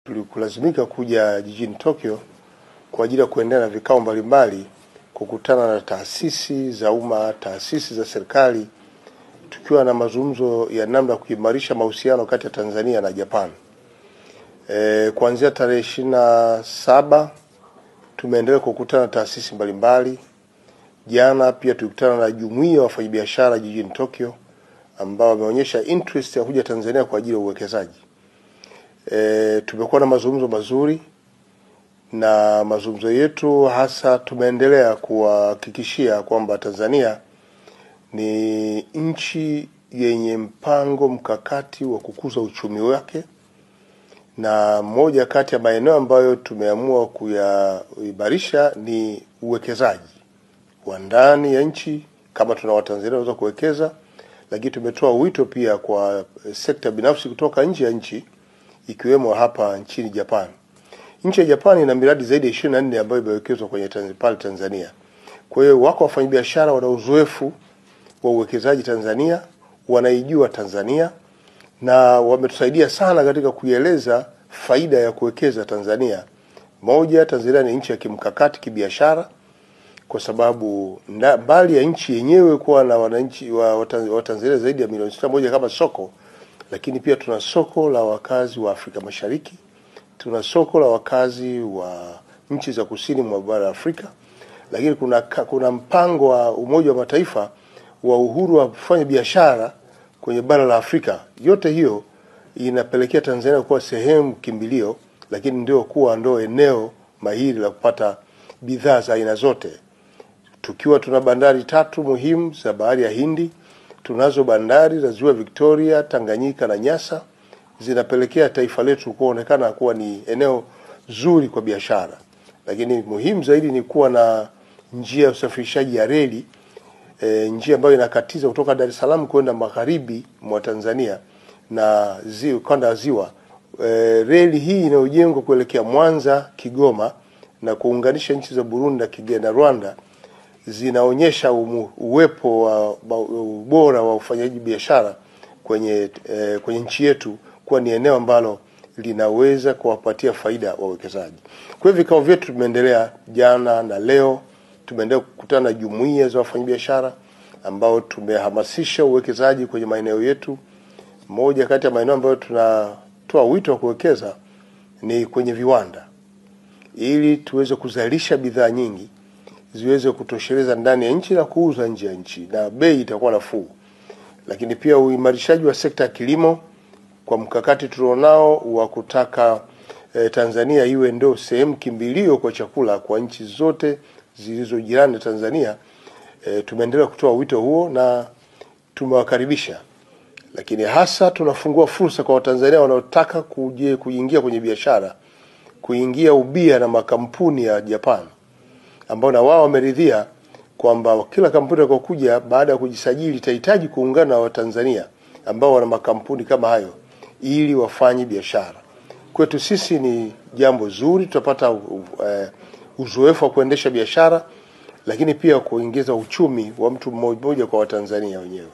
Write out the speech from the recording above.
Tulikulazimika kuja jijini Tokyo kwa ajili ya kuendelea na vikao mbalimbali, kukutana na taasisi za umma, taasisi za serikali, tukiwa na mazungumzo ya namna kuimarisha mahusiano kati ya Tanzania na Japan. Kuanzia tarehe 27 tumeendelea kukutana na taasisi mbalimbali. Jana pia tulikutana na jumuiya ya wafanyabiashara jijini Tokyo ambao wameonyesha interest ya kuja Tanzania kwa ajili ya uwekezaji. Tumekuwa na mazungumzo mazuri, na mazungumzo yetu hasa tumeendelea kuhakikishia kwamba Tanzania ni nchi yenye mpango mkakati wa kukuza uchumi wake, na moja kati ya maeneo ambayo tumeamua kuyaimarisha ni uwekezaji wa ndani ya nchi. Kama tuna Watanzania wanaweza kuwekeza, lakini tumetoa wito pia kwa sekta binafsi kutoka nje ya nchi, ikiwemo hapa nchini Japan. Nchi ya Japan ina miradi zaidi ya 24 ambayo imewekezwa kwenye Tanzania. Kwa hiyo wako wafanyabiashara wana uzoefu wa uwekezaji Tanzania, wanaijua Tanzania, na wametusaidia sana katika kueleza faida ya kuwekeza Tanzania. Moja, Tanzania ni nchi ya kimkakati kibiashara, kwa sababu mbali ya nchi yenyewe kuwa na wananchi wa Tanzania zaidi ya milioni 61 kama soko, lakini pia tuna soko la wakazi wa Afrika Mashariki, tuna soko la wakazi wa nchi za kusini mwa bara Afrika, lakini kuna mpango wa Umoja wa Mataifa wa uhuru wa kufanya biashara kwenye bara la Afrika. Yote hiyo inapelekea Tanzania kuwa sehemu kimbilio, lakini ndio eneo mahiri la kupata bidhaa za aina zote. Tukiwa tuna bandari 3 muhimu za Bahari ya Hindi, tunazo bandari za Ziwa Victoria, Tanganyika na Nyasa, zinapelekea taifa letu kuonekana kuwa ni eneo zuri kwa biashara. Lakini muhimu zaidi ni kuwa na njia ya usafirishaji ya reli, njia ambayo inakatiza kutoka Dar es Salaam kwenda magharibi mwa Tanzania na kanda ya ziwa. Reli hii inayojengwa kuelekea Mwanza, Kigoma na kuunganisha nchi za Burundi na Rwanda zinaonyesha uwepo wa ubora wa ufanyaji biashara kwenye nchi yetu, kwa ni eneo ambalo linaweza kuwapatia faida wawekezaji. Kwa hivyo vikao vyetu tumeendelea jana na leo, tumeendelea kukutana na jumuiya za wafanyabiashara ambao tumehamasisha uwekezaji kwenye maeneo yetu. Moja kati ya maeneo ambayo tunatoa wito wa kuwekeza ni kwenye viwanda, ili tuweze kuzalisha bidhaa nyingi ziweze kutosheleza ndani ya nchi na kuuza nje ya nchi, na bei itakuwa nafuu. Lakini pia uimarishaji wa sekta ya kilimo kwa mkakati tulionao wa kutaka Tanzania iwe ndio sehemu kimbilio kwa chakula kwa nchi zote zilizo jirani na Tanzania. Tumeendelea kutoa wito huo na tumewakaribisha, lakini hasa tunafungua fursa kwa Watanzania wanaotaka kuingia kwenye biashara, kuingia ubia na makampuni ya Japan, ambao na wao wameridhia kwamba kila kampuni itakayokuja baada ya kujisajili itahitaji kuungana na Watanzania ambao wana makampuni kama hayo ili wafanye biashara. Kwetu sisi ni jambo zuri, tutapata uzoefu wa kuendesha biashara, lakini pia kuongeza uchumi wa mtu mmoja kwa Watanzania wenyewe.